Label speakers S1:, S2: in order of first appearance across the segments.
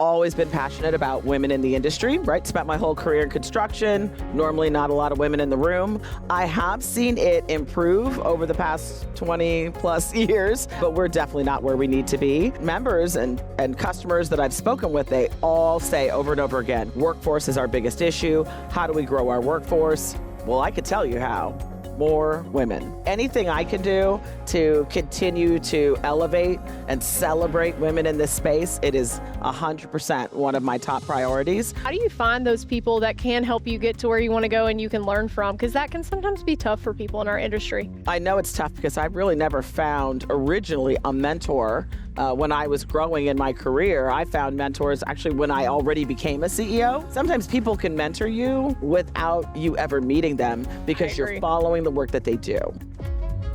S1: always been passionate about women in the industry, right? Spent my whole career in construction. Normally not a lot of women in the room. I have seen it improve over the past 20 plus years, but we're definitely not where we need to be. Members and customers that I've spoken with, they all say over and over again, workforce is our biggest issue. How do we grow our workforce? Well, I could tell you how. More women. Anything I can do to continue to elevate and celebrate women in this space, it is 100% one of my top priorities.
S2: How do you find those people that can help you get to where you want to go and you can learn from? Because that can sometimes be tough for people in our industry.
S1: I know it's tough because I've really never found originally a mentor. When I was growing in my career, I found mentors actually when I already became a CEO. Sometimes people can mentor you without you ever meeting them because you're following the work that they do.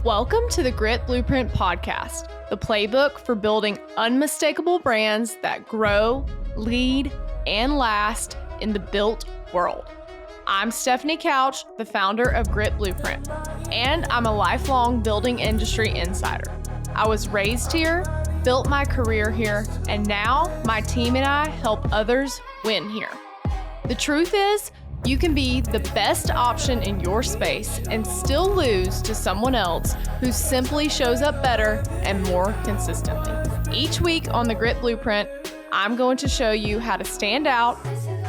S2: Welcome to the Grit Blueprint Podcast, the playbook for building unmistakable brands that grow, lead, and last in the built world. I'm Stephanie Couch, the founder of Grit Blueprint, and I'm a lifelong building industry insider. I was raised here, built my career here, and now my team and I help others win here. The truth is, you can be the best option in your space and still lose to someone else who simply shows up better and more consistently. Each week on the Grit Blueprint, I'm going to show you how to stand out,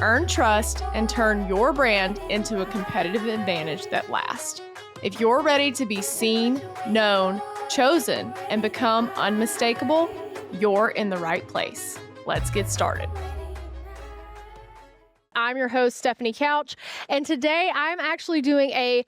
S2: earn trust, and turn your brand into a competitive advantage that lasts. If you're ready to be seen, known, chosen, and become unmistakable, you're in the right place. Let's get started. I'm your host, Stephanie Couch, and today I'm actually doing a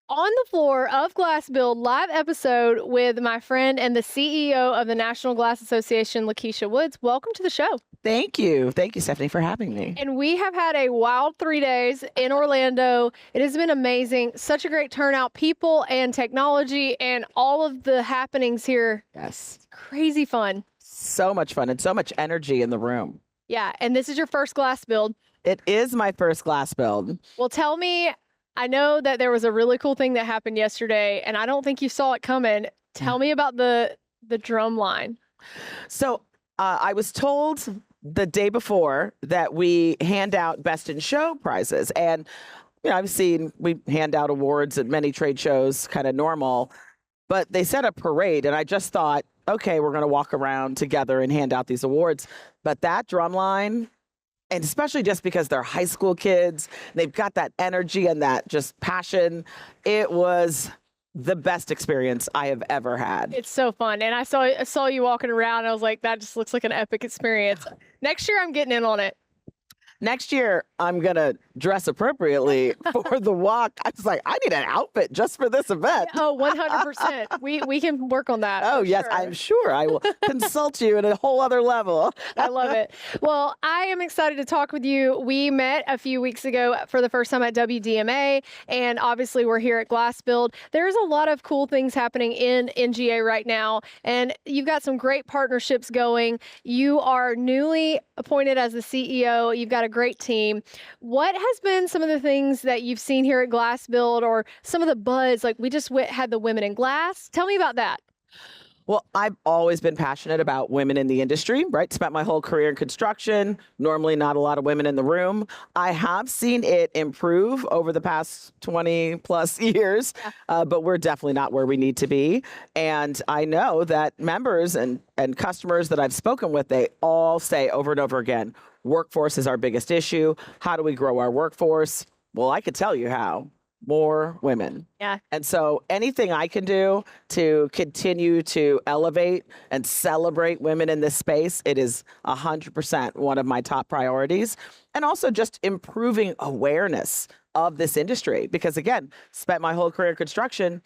S2: on the floor of GlassBuild live episode with my friend and the CEO of the National Glass Association, Lakisha Woods. Welcome to the show.
S1: Thank you. Thank you, Stephanie, for having me.
S2: And we have had a wild 3 days in Orlando. It has been amazing. Such a great turnout, people and technology and all of the happenings here.
S1: Yes.
S2: Crazy fun.
S1: So much fun and so much energy in the room.
S2: Yeah. And this is your first GlassBuild.
S1: It is my first GlassBuild.
S2: Well, tell me, I know that there was a really cool thing that happened yesterday, and I don't think you saw it coming. Tell me about the drum line.
S1: So I was told the day before that we hand out Best in Show prizes. And you know, I've seen we hand out awards at many trade shows, kind of normal. But they set a parade, and I just thought, okay, we're going to walk around together and hand out these awards. But that drum line, and especially just because they're high school kids, they've got that energy and that just passion. It was the best experience I have ever had.
S2: It's so fun. And I saw you walking around, and I was like, that just looks like an epic experience. Next year, I'm getting in on it.
S1: Next year, I'm going to dress appropriately for the walk. I was like, I need an outfit just for this event.
S2: Oh, 100%. We can work on that.
S1: Oh, yes, sure. I'm sure I will consult you at a whole other level.
S2: I love it. Well, I am excited to talk with you. We met a few weeks ago for the first time at WDMA, and obviously we're here at GlassBuild. There's a lot of cool things happening in NGA right now, and you've got some great partnerships going. You are newly appointed as the CEO. You've got a great team. What has been some of the things that you've seen here at GlassBuild, or some of the buzz? Like we just had the Women in Glass. Tell me about that.
S1: Well, I've always been passionate about women in the industry, right? Spent my whole career in construction. Normally not a lot of women in the room. I have seen it improve over the past 20 plus years, but we're definitely not where we need to be. And I know that members and customers that I've spoken with, they all say over and over again, workforce is our biggest issue. How do we grow our workforce? Well, I could tell you how. More women.
S2: Yeah.
S1: And so anything I can do to continue to elevate and celebrate women in this space, it is 100% one of my top priorities. And also just improving awareness of this industry. Because again, spent my whole career in construction,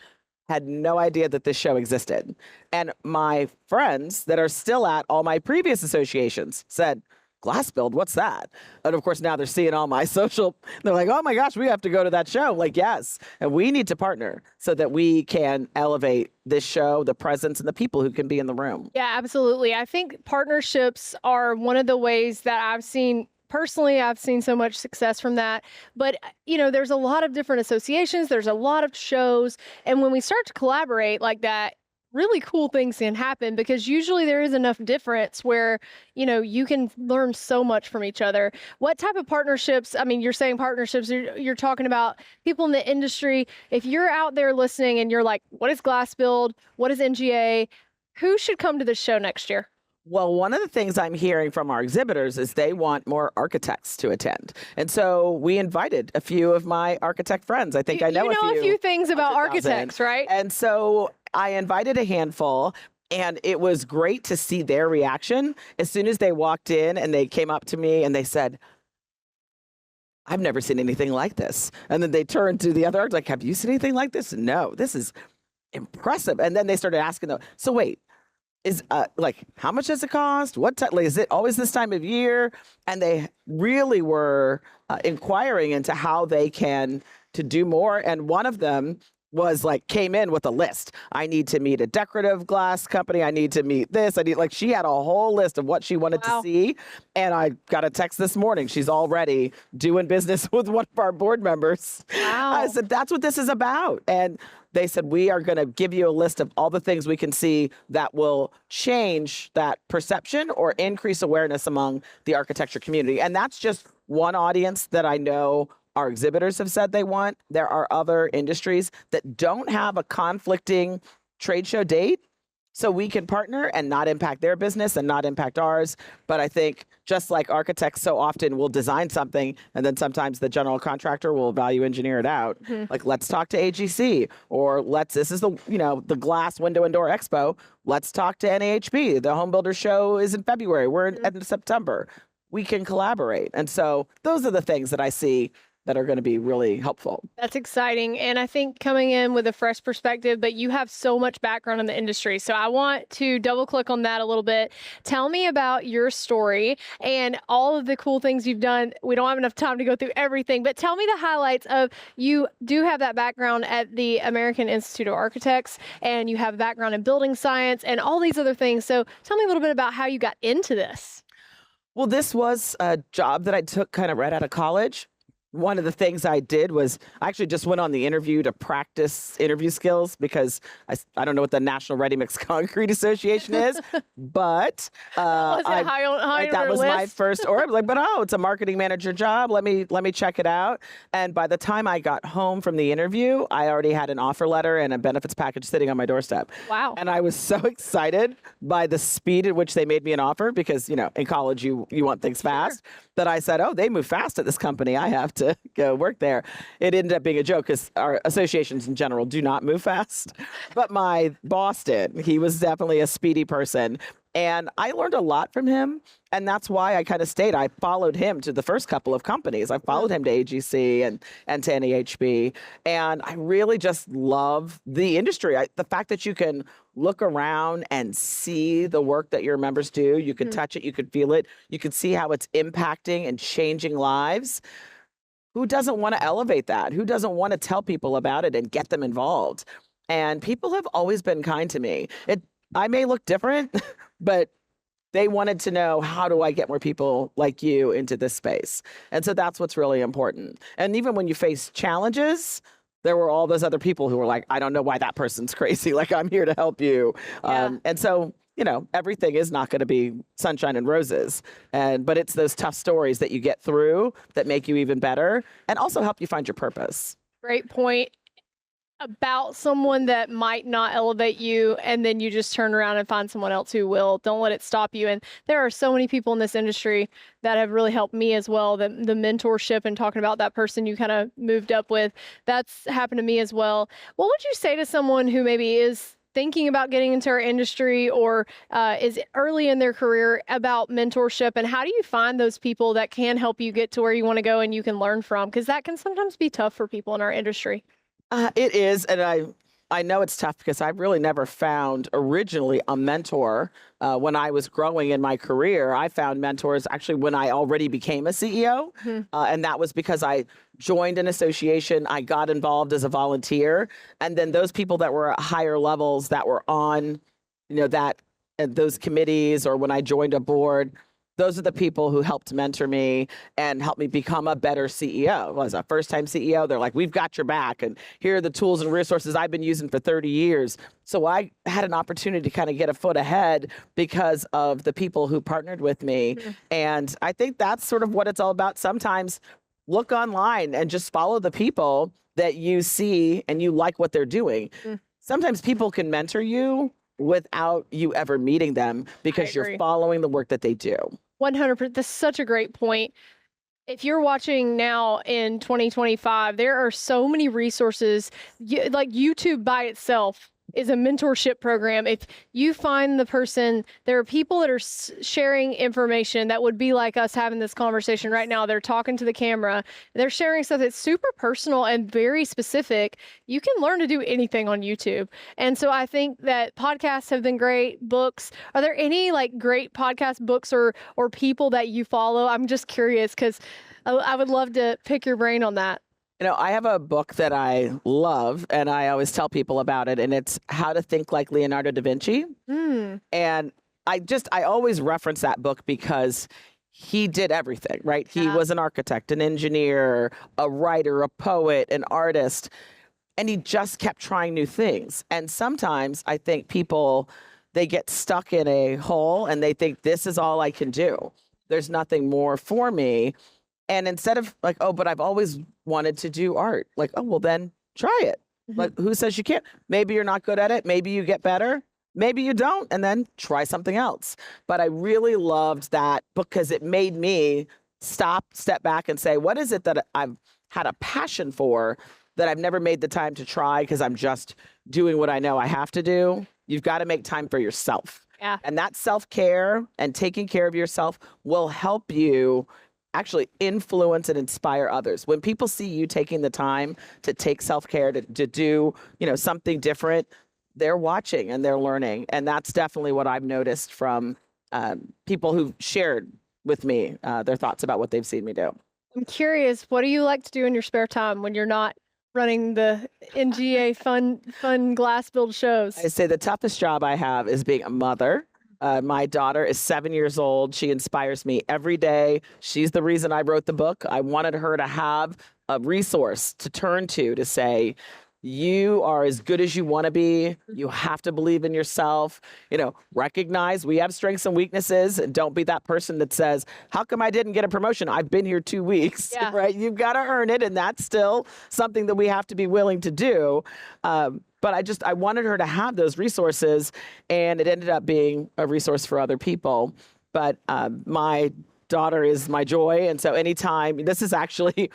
S1: had no idea that this show existed. And my friends that are still at all my previous associations said, GlassBuild, what's that? And of course, now they're seeing all my social, they're like, oh my gosh, we have to go to that show. Like, yes. And we need to partner so that we can elevate this show, the presence, and the people who can be in the room.
S2: Yeah, absolutely. I think partnerships are one of the ways that I've seen personally, I've seen so much success from that. But, you know, there's a lot of different associations. There's a lot of shows. And when we start to collaborate like that,
S3: really cool things can happen because usually there is enough difference where, you can learn so much from each other. What type of partnerships? I mean, you're saying partnerships, you're talking about people in the industry. If you're out there listening and you're like, what is GlassBuild? What is NGA? Who should come to the show next year?
S1: Well, one of the things I'm hearing from our exhibitors is they want more architects to attend. And so we invited a few of my architect friends. I think I know,
S3: a few things about architects, right?
S1: And so I invited a handful. And it was great to see their reaction as soon as they walked in and they came up to me and they said, I've never seen anything like this. And then they turned to the other architect, like, have you seen anything like this? No, this is impressive. And then they started asking them, so wait, is like, how much does it cost? Like, is it always this time of year? And they really were inquiring into how they can to do more. And one of them was like, came in with a list. I need to meet a decorative glass company. I need to meet this. She had a whole list of what she wanted to see. And I got a text this morning. She's already doing business with one of our board members.
S3: Wow.
S1: I said, that's what this is about. And they said, we are going to give you a list of all the things we can see that will change that perception or increase awareness among the architecture community. And that's just one audience that I know our exhibitors have said they want. There are other industries that don't have a conflicting trade show date, so we can partner and not impact their business and not impact ours. But I think just like architects so often will design something and then sometimes the general contractor will value engineer it out. Mm-hmm. Like, let's talk to AGC, or this is the glass window and door expo. Let's talk to NAHB. The home builder show is in February. We're in September. We can collaborate. And so those are the things that I see that are going to be really helpful.
S3: That's exciting. And I think coming in with a fresh perspective, but you have so much background in the industry. So I want to double click on that a little bit. Tell me about your story and all of the cool things you've done. We don't have enough time to go through everything, but tell me the highlights of, you do have that background at the American Institute of Architects, and you have a background in building science and all these other things. So tell me a little bit about how you got into this.
S1: Well, this was a job that I took kind of right out of college. One of the things I did was I actually just went on the interview to practice interview skills because I don't know what the National Ready Mix Concrete Association is, but that was my first, or I was like, but it's a marketing manager job. Let me check it out. And by the time I got home from the interview, I already had an offer letter and a benefits package sitting on my doorstep.
S3: Wow.
S1: And I was so excited by the speed at which they made me an offer because, in college you want things fast, that I said, they move fast at this company. I have to go work there. It ended up being a joke because our associations in general do not move fast, but my boss did. He was definitely a speedy person. And I learned a lot from him. And that's why I kind of stayed. I followed him to the first couple of companies. I followed him to AGC and to NAHB. And I really just love the industry. The fact that you can look around and see the work that your members do. You can touch it. You can feel it. You can see how it's impacting and changing lives. Who doesn't want to elevate that? Who doesn't want to tell people about it and get them involved? And people have always been kind to me. I may look different, but they wanted to know, how do I get more people like you into this space? And so that's what's really important. And even when you face challenges, there were all those other people who were like, I don't know why that person's crazy. Like, I'm here to help you.
S3: Yeah.
S1: And so, everything is not going to be sunshine and roses. But it's those tough stories that you get through that make you even better and also help you find your purpose.
S3: Great point about someone that might not elevate you, and then you just turn around and find someone else who will. Don't let it stop you. And there are so many people in this industry that have really helped me as well. The mentorship and talking about that person you kind of moved up with, that's happened to me as well. What would you say to someone who maybe is thinking about getting into our industry or is early in their career about mentorship, and how do you find those people that can help you get to where you want to go and you can learn from? Because that can sometimes be tough for people in our industry.
S1: It is, and I know it's tough because I really never found originally a mentor when I was growing in my career. I found mentors actually when I already became a CEO, and that was because I joined an association. I got involved as a volunteer, and then those people that were at higher levels that were on, those committees, or when I joined a board, those are the people who helped mentor me and help me become a better CEO. Was a first-time CEO. They're like, we've got your back, and here are the tools and resources I've been using for 30 years. So I had an opportunity to kind of get a foot ahead because of the people who partnered with me. And I think that's sort of what it's all about. Sometimes look online and just follow the people that you see and you like what they're doing. Sometimes people can mentor you without you ever meeting them because you're following the work that they do.
S3: 100%. That's such a great point. If you're watching now in 2025, there are so many resources. Like YouTube by itself is a mentorship program. If you find the person, there are people that are sharing information that would be like us having this conversation right now. They're talking to the camera. They're sharing stuff that's super personal and very specific. You can learn to do anything on YouTube. And so I think that podcasts have been great. Books. Are there any like great podcast books or people that you follow? I'm just curious because I would love to pick your brain on that.
S1: You know, I have a book that I love, and I always tell people about it, and it's How to Think Like Leonardo da Vinci. And I always reference that book because he did everything, right? He was an architect, an engineer, a writer, a poet, an artist, and he just kept trying new things. And sometimes I think people, they get stuck in a hole and they think this is all I can do. There's nothing more for me. And instead of like, oh, but I've always wanted to do art, like, oh, well, then try it. Like, who says you can't? Maybe you're not good at it. Maybe you get better. Maybe you don't. And then try something else. But I really loved that because it made me step back and say, what is it that I've had a passion for that I've never made the time to try because I'm just doing what I know I have to do? You've got to make time for yourself. And that self-care and taking care of yourself will help you actually influence and inspire others. When people see you taking the time to take self-care, to do, you know, something different, they're watching and they're learning. And that's definitely what I've noticed from people who've shared with me their thoughts about what they've seen me do.
S3: I'm curious, what do you like to do in your spare time when you're not running the NGA fun GlassBuild shows?
S1: I say the toughest job I have is being a mother. My daughter is 7 years old. She inspires me every day. She's the reason I wrote the book. I wanted her to have a resource to turn to say, you are as good as you want to be. You have to believe in yourself. You know, recognize we have strengths and weaknesses, and don't be that person that says, how come I didn't get a promotion? I've been here 2 weeks, right? You've got to earn it. And that's still something that we have to be willing to do. But I wanted her to have those resources, and it ended up being a resource for other people. But my daughter is my joy. And so anytime, this is actually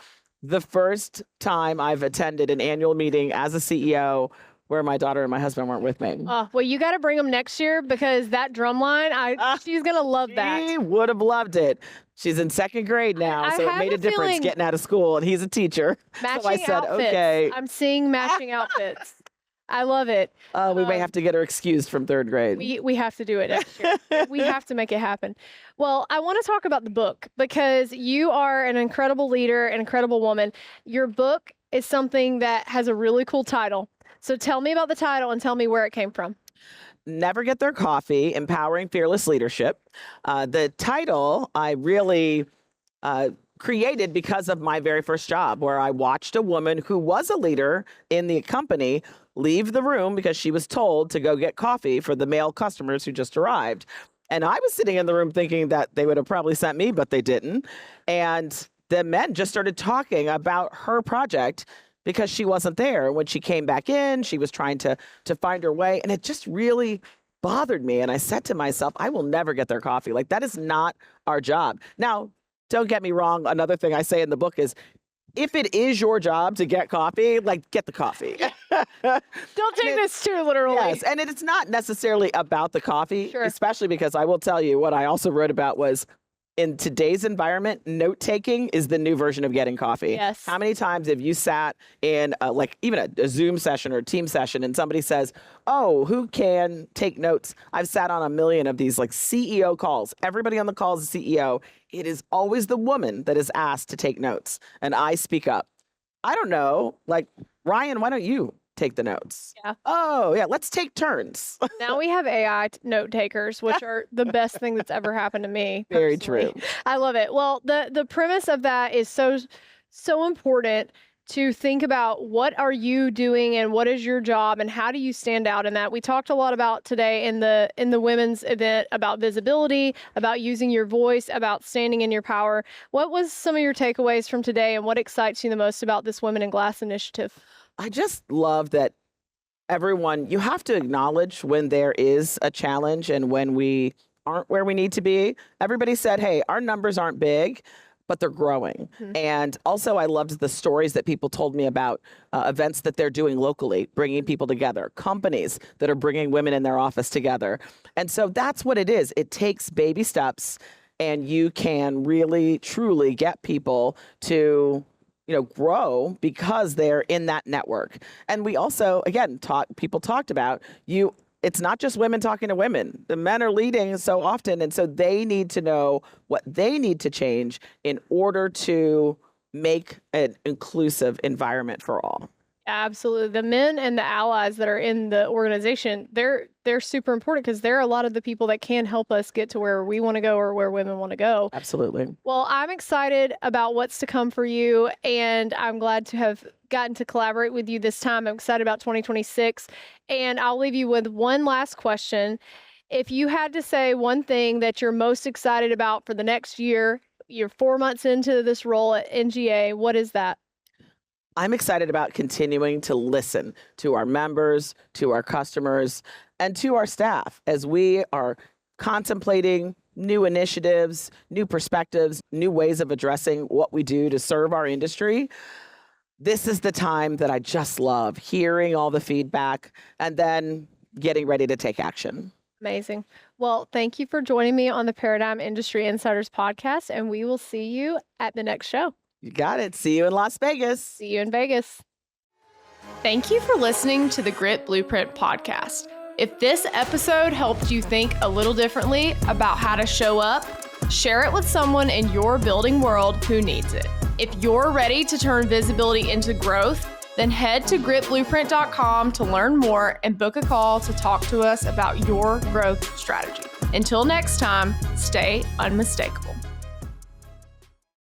S1: the first time I've attended an annual meeting as a CEO where my daughter and my husband weren't with me.
S3: Well, you got to bring them next year because that drum line, she's going to love that.
S1: She would have loved it. She's in 2nd grade now, so it made a difference getting out of school, and he's a teacher.
S3: Matching
S1: so I said,
S3: outfits.
S1: okay.
S3: I'm seeing matching outfits. I love it.
S1: We may have to get her excused from 3rd grade.
S3: We have to do it next year. We have to make it happen. Well, I want to talk about the book because you are an incredible leader, an incredible woman. Your book is something that has a really cool title. So tell me about the title and tell me where it came from.
S1: Never Get Their Coffee, Empowering Fearless Leadership. The title I really created because of my very first job, where I watched a woman who was a leader in the company leave the room because she was told to go get coffee for the male customers who just arrived. And I was sitting in the room thinking that they would have probably sent me, but they didn't. And the men just started talking about her project because she wasn't there. When she came back in, she was trying to find her way. And it just really bothered me. And I said to myself, I will never get their coffee. Like, that is not our job. Now, don't get me wrong. Another thing I say in the book is, if it is your job to get coffee, like, get the coffee.
S3: Don't take this too literally.
S1: Yes, and it's not necessarily about the coffee, especially because I will tell you what I also wrote about was, in today's environment, note-taking is the new version of getting coffee.
S3: Yes.
S1: How many times have you sat in like even a Zoom session or a team session and somebody says, oh, who can take notes? I've sat on a million of these like CEO calls. Everybody on the call is a CEO. It is always the woman that is asked to take notes. And I speak up. I don't know, like, Ryan, why don't you take the notes.
S3: Yeah.
S1: Oh, yeah, let's take turns.
S3: Now we have AI note takers, which are the best thing that's ever happened to me.
S1: Very
S3: personally.
S1: true.
S3: I love it. Well, the premise of that is so important to think about what are you doing and what is your job and how do you stand out in that. We talked a lot about today in the women's event about visibility, about using your voice, about standing in your power. What was some of your takeaways from today and what excites you the most about this Women in Glass initiative?
S1: I just love that everyone, you have to acknowledge when there is a challenge and when we aren't where we need to be. Everybody said, hey, our numbers aren't big, but they're growing. And also I loved the stories that people told me about events that they're doing locally, bringing people together, companies that are bringing women in their office together. And so that's what it is. It takes baby steps, and you can really, truly get people to grow because they're in that network. And we also, again, people talked about it's not just women talking to women. The men are leading so often, and so they need to know what they need to change in order to make an inclusive environment for all.
S3: Absolutely. The men and the allies that are in the organization, they're super important because they're a lot of the people that can help us get to where we want to go or where women want to go.
S1: Absolutely.
S3: Well, I'm excited about what's to come for you, and I'm glad to have gotten to collaborate with you this time. I'm excited about 2026, and I'll leave you with one last question. If you had to say one thing that you're most excited about for the next year, you're 4 months into this role at NGA, what is that?
S1: I'm excited about continuing to listen to our members, to our customers, and to our staff as we are contemplating new initiatives, new perspectives, new ways of addressing what we do to serve our industry. This is the time that I just love, hearing all the feedback and then getting ready to take action.
S3: Amazing. Well, thank you for joining me on the Paradigm Industry Insiders podcast, and we will see you at the next show.
S1: You got it. See you in Las Vegas.
S3: See you in Vegas.
S2: Thank you for listening to the Grit Blueprint podcast. If this episode helped you think a little differently about how to show up, share it with someone in your building world who needs it. If you're ready to turn visibility into growth, then head to gritblueprint.com to learn more and book a call to talk to us about your growth strategy. Until next time, stay unmistakable.